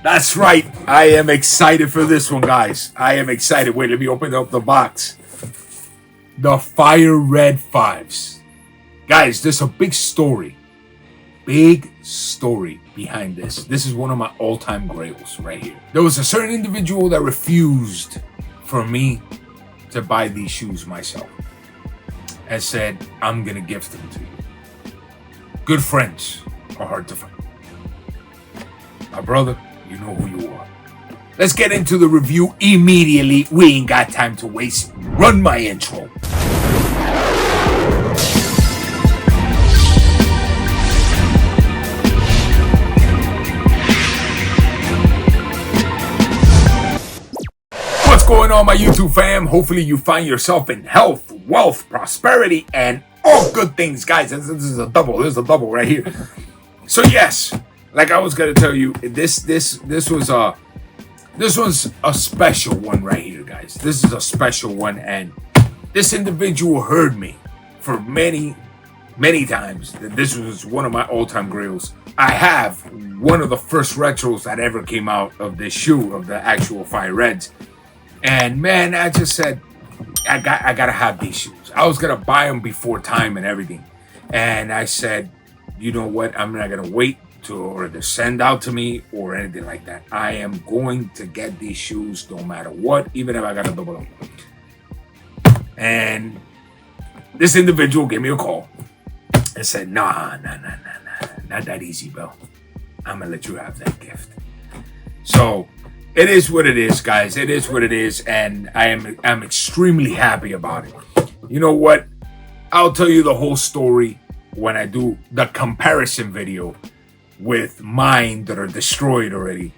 That's right. I am excited for this one, guys. I am excited. Wait, let me open up the box. The Fire Red 5s. Guys, there's a big story. Big story behind this. This is one of my all-time grails right here. There was a certain individual that refused for me to buy these shoes myself and said, I'm gonna gift them to you. Good friends are hard to find. My brother, you know who you are. Let's get into the review immediately. We ain't got time to waste. Run my intro. What's going on, my YouTube fam? Hopefully you find yourself in health, wealth, prosperity, and all good things, guys. This is a double. There's a double right here. So yes, like I was gonna tell you, this was a special one right here, guys. This is a special one, and this individual heard me for many times that this was one of my all-time grails. I have one of the first retros that ever came out of this shoe, of the actual Fire Reds. And man, I just said, I gotta have these shoes. I was gonna buy them before time and everything. And I said, you know what? I'm not gonna wait or to send out to me or anything like that. I am going to get these shoes no matter what, even if I gotta double them. And this individual gave me a call and said, nah, not that easy, bro. I'm gonna let you have that gift. So it is what it is, guys. It is what it is, and I'm extremely happy about it. You know what? I'll tell you the whole story when I do the comparison video with mine that are destroyed already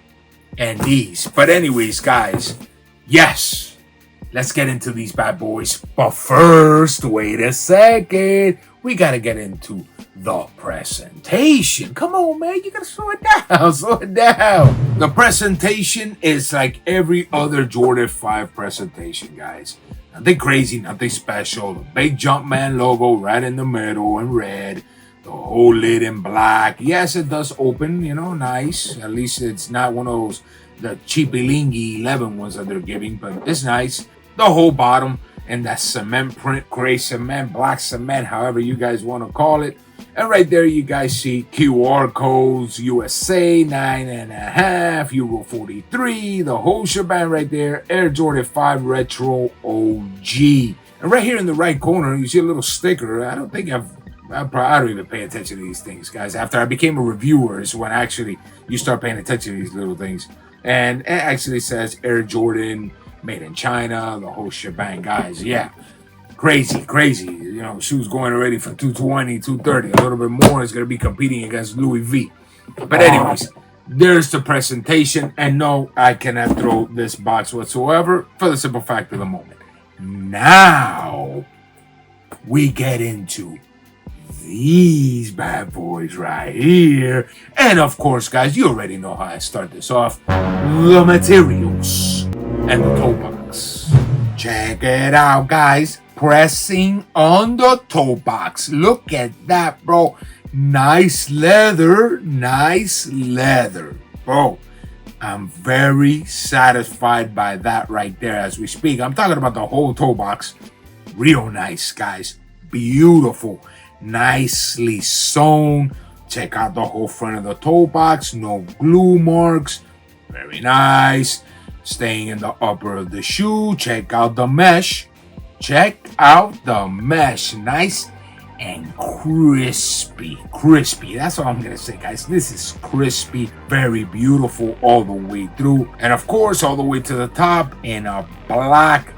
and these. But anyways, guys, yes, let's get into these bad boys. But first, wait a second. We gotta get into the presentation. Come on, man, you gotta slow it down. Slow it down. The presentation is like every other Jordan 5 presentation, guys. Nothing crazy, nothing special. The big Jumpman logo right in the middle in red. The whole lid in black. Yes, it does open, you know, nice. At least it's not one of those, the cheapy-lingy 11 ones that they're giving, but it's nice. The whole bottom and that cement print, gray cement, black cement, however you guys want to call it. And right there, you guys see QR codes, USA 9.5, Euro 43, the whole shebang right there. Air Jordan 5 Retro OG. And right here in the right corner, you see a little sticker. I don't even pay attention to these things, guys. After I became a reviewer is when actually you start paying attention to these little things. And it actually says Air Jordan, made in China, the whole shebang, guys. Yeah. Crazy. You know, shoes going already for 220, 230. A little bit more is going to be competing against Louis V. But anyways, there's the presentation. And no, I cannot throw this box whatsoever for the simple fact of the moment. Now, we get into these bad boys right here. And of course, guys, you already know how I start this off. The materials and the toe box. Check it out, guys. Pressing on the toe box. Look at that, bro. Nice leather. Bro, I'm very satisfied by that right there as we speak. I'm talking about the whole toe box. Real nice, guys. Beautiful. Nicely sewn. Check out the whole front of the toe box. No glue marks. Very nice. Staying in the upper of the shoe. Check out the mesh. Nice and crispy. That's all I'm gonna say, guys. This is crispy, very beautiful all the way through. And of course, all the way to the top in a black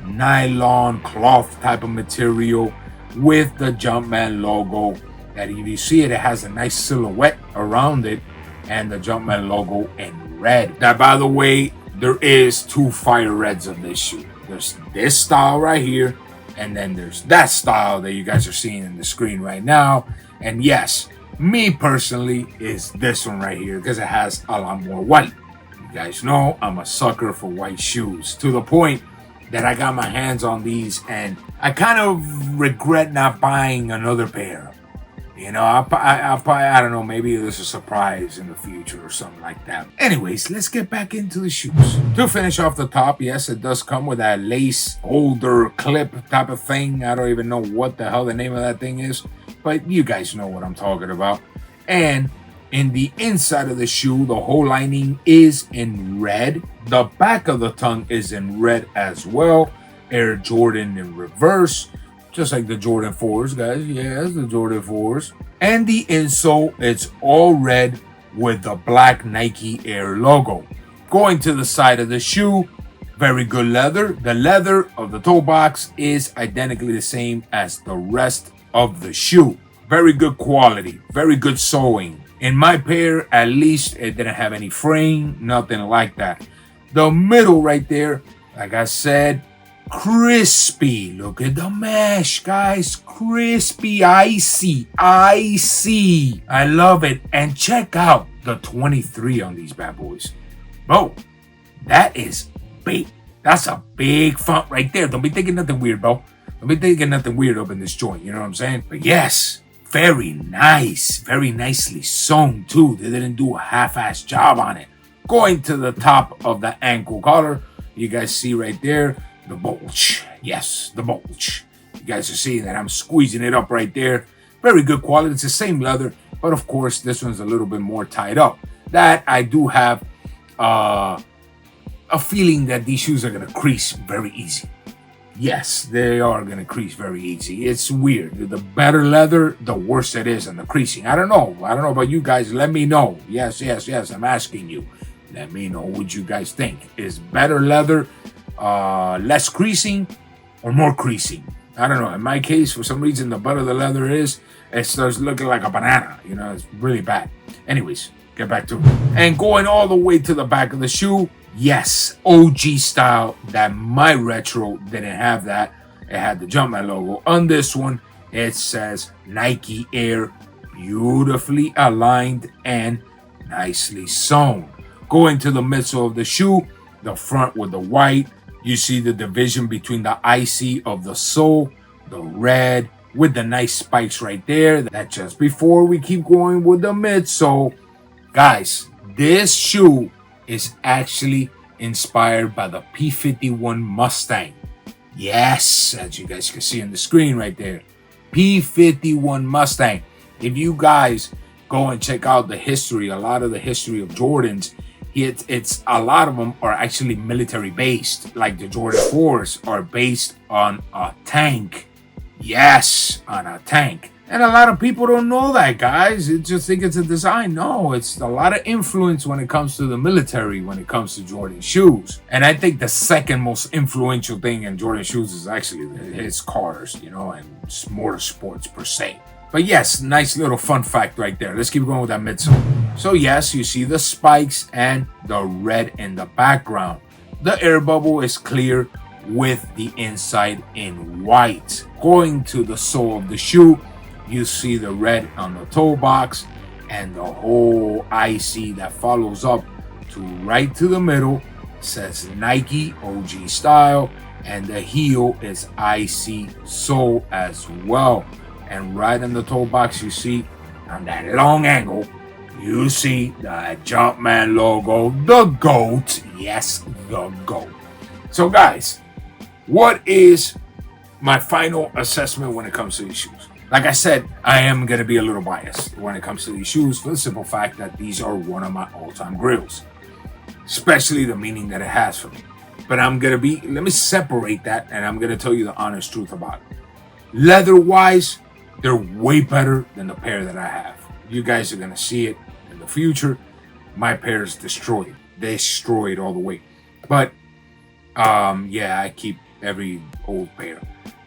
nylon cloth type of material with the Jumpman logo. That if you see it, it has a nice silhouette around it and the Jumpman logo in red. Now, by the way, there is two Fire Reds of this shoe. There's this style right here, and then there's that style that you guys are seeing in the screen right now. And yes, me personally is this one right here because it has a lot more white. You guys know I'm a sucker for white shoes, to the point that I got my hands on these and I kind of regret not buying another pair. You know, I'll probably, I don't know, maybe there's a surprise in the future or something like that. Anyways, let's get back into the shoes. To finish off the top, yes, it does come with that lace holder clip type of thing. I don't even know what the hell the name of that thing is, but you guys know what I'm talking about. And in the inside of the shoe, the whole lining is in red. The back of the tongue is in red as well. Air Jordan in reverse. Just like the Jordan 4s, guys. Yes, the Jordan 4s. And the insole, it's all red with the black Nike Air logo. Going to the side of the shoe, very good leather. The leather of the toe box is identically the same as the rest of the shoe. Very good quality, very good sewing. In my pair, at least, it didn't have any fraying, nothing like that. The middle right there, like I said, crispy. Look at the mesh, guys. Crispy, icy. I love it. And check out the 23 on these bad boys. Bro, that is big. That's a big font right there. Don't be thinking nothing weird, bro. Don't be thinking nothing weird up in this joint. You know what I'm saying? But yes, very nice. Very nicely sewn, too. They didn't do a half-ass job on it. Going to the top of the ankle collar, you guys see right there, the bulge. Yes, the bulge. You guys are seeing that I'm squeezing it up right there. Very good quality. It's the same leather, but of course, this one's a little bit more tied up. That I do have a feeling that these shoes are going to crease very easy. Yes, they are going to crease very easy. It's weird. The better leather, the worse it is on the creasing. I don't know about you guys. Let me know. Yes. I'm asking you. Let me know what you guys think. Is better leather less creasing or more creasing? I don't know. In my case, for some reason, the better the leather is, it starts looking like a banana. You know, it's really bad. Anyways, get back to it. And going all the way to the back of the shoe, yes, OG style. That my retro didn't have that. It had the Jumpman logo. On this one, it says Nike Air, beautifully aligned and nicely sewn. Going to the midsole of the shoe, the front with the white. You see the division between the icy of the sole, the red with the nice spikes right there. That's just before we keep going with the midsole. Guys, this shoe is actually inspired by the P51 Mustang. Yes, as you guys can see on the screen right there. P51 Mustang. If you guys go and check out the history, a lot of the history of Jordans, it's a lot of them are actually military based. Like the Jordan 4s are based on a tank. Yes, on a tank. And a lot of people don't know that, guys. They just think it's a design. No, it's a lot of influence when it comes to the military, when it comes to Jordan shoes. And I think the second most influential thing in Jordan shoes is actually his cars, you know, and motorsports per se. But yes, nice little fun fact right there. Let's keep going with that midsole. So yes, you see the spikes and the red in the background. The air bubble is clear with the inside in white. Going to the sole of the shoe, you see the red on the toe box and the whole IC that follows up to right to the middle says Nike OG style, and the heel is IC sole as well. And right in the toe box, you see on that long angle, you see the Jumpman logo, the GOAT. Yes, the GOAT. So guys, what is my final assessment when it comes to these shoes? Like I said, I am going to be a little biased when it comes to these shoes for the simple fact that these are one of my all-time grails, especially the meaning that it has for me. But I'm going to let me separate that, and I'm going to tell you the honest truth about it. Leather-wise, they're way better than the pair that I have. You guys are going to see it in the future. My pair is destroyed. Destroyed all the way. But, yeah, I keep every old pair.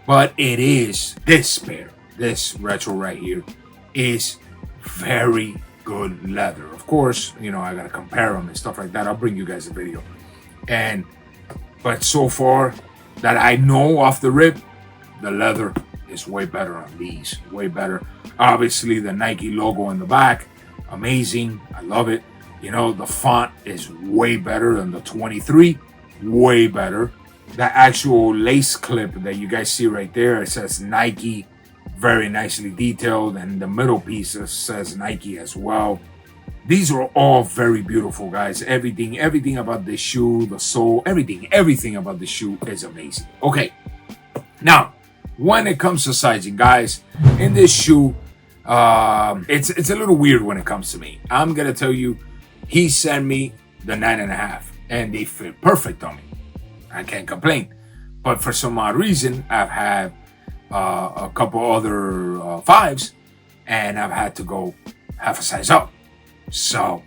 But it is this pair. This retro right here is very good leather. Of course, you know, I got to compare them and stuff like that. I'll bring you guys a video. But so far that I know off the rip, the leather is way better on these, way better. Obviously, the Nike logo in the back, amazing. I love it. You know, the font is way better than the 23, way better. The actual lace clip that you guys see right there, it says Nike very nicely detailed, and the middle piece says Nike as well. These are all very beautiful, guys. Everything about this shoe, the sole, everything about the shoe is amazing. Okay, now when it comes to sizing, guys, in this shoe, it's a little weird when it comes to me. I'm gonna tell you, he sent me the 9.5, and they fit perfect on me. I can't complain. But for some odd reason, I've had a couple other 5s, and I've had to go half a size up. So,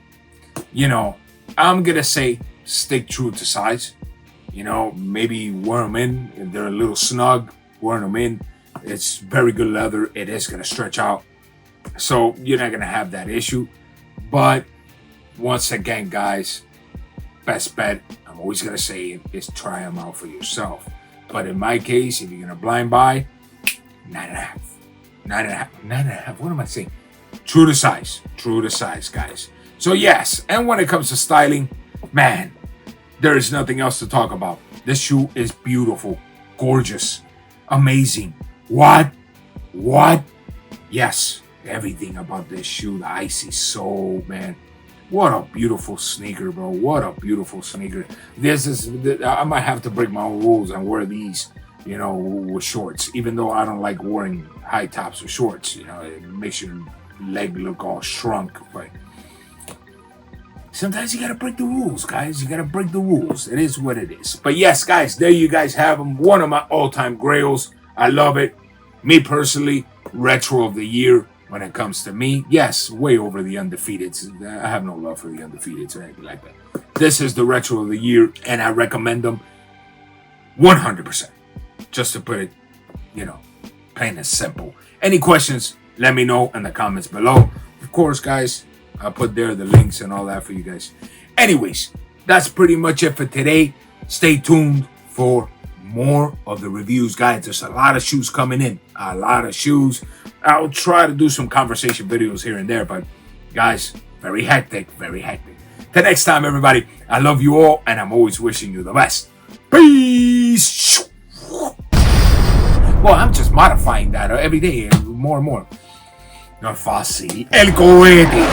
I'm gonna say stick true to size. Maybe wear them in if they're a little snug. Wear them in. It's very good leather. It is gonna stretch out, so you're not gonna have that issue. But once again, guys, best bet, I'm always gonna say it, is try them out for yourself. But in my case, if you're gonna blind buy, 9.5, 9.5. What am I saying? True to size, guys. So yes, and when it comes to styling, man, there is nothing else to talk about. This shoe is beautiful, gorgeous, amazing. What? Yes, everything about this shoe, the icy sole, man. What a beautiful sneaker, bro. What a beautiful sneaker. I might have to break my own rules and wear these, with shorts. Even though I don't like wearing high tops with shorts, it makes your leg look all shrunk. But sometimes you gotta break the rules, guys. You gotta break the rules. It is what it is. But yes, guys, there you guys have them. One of my all-time grails. I love it. Me personally, retro of the year. When it comes to me, yes, way over the undefeateds. I have no love for the undefeateds or anything like that. This is the retro of the year, and I recommend them 100%. Just to put it, plain and simple. Any questions, let me know in the comments below. Of course, guys, I'll put there the links and all that for you guys. Anyways, that's pretty much it for today. Stay tuned for more of the reviews, guys. There's a lot of shoes coming in. A lot of shoes. I'll try to do some conversation videos here and there, but guys, very hectic. Till next time, everybody, I love you all, and I'm always wishing you the best. Peace. Well, I'm just modifying that every day, more and more. No fácil. El cohete.